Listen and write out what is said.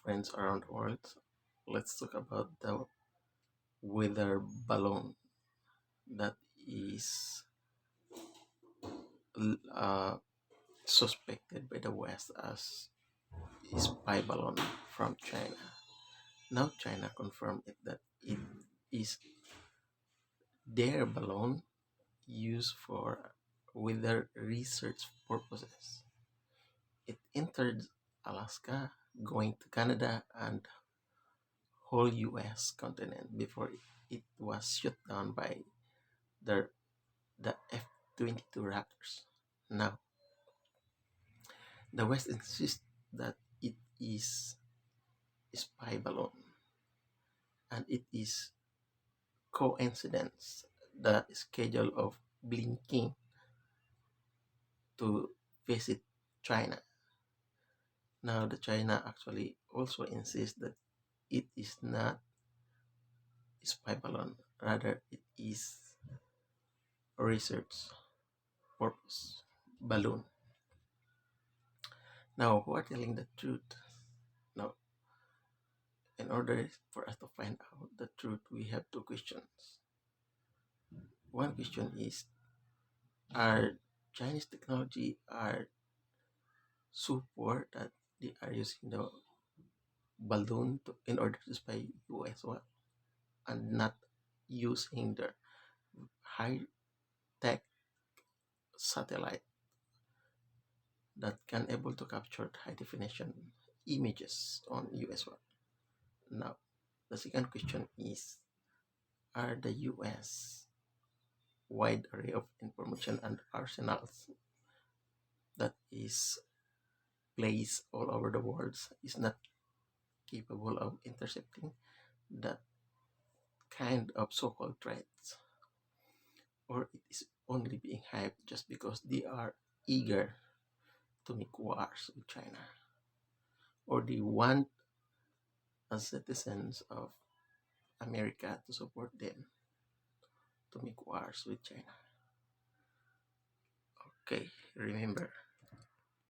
friends around the world. Let's talk about the weather balloon that is uh, suspected by the West as a spy balloon from China. Now China confirmed that it is their balloon used for weather research purposes. It entered Alaska, going to Canada and whole US continent before it was shot down by the, the F-22 Raptors. Now, the West insists that it is a spy balloon and it is coincidence the schedule of blinking to visit China. Now, the China actually also insists that it is not a spy balloon, rather it is a research purpose balloon. Now, who are telling the truth? Now, in order for us to find out the truth, we have two questions. One question is, are Chinese technology are so poor that they are using the balloon in order to spy US well and not using the high tech satellite that can able to capture high definition images on US well. Now, the second question is, are the US wide array of information and arsenals that is placed all over the world is not capable of intercepting that kind of so-called threats, or it is only being hyped just because they are eager to make wars with China, or they want as citizens of America to support them to make wars with China. Okay, remember,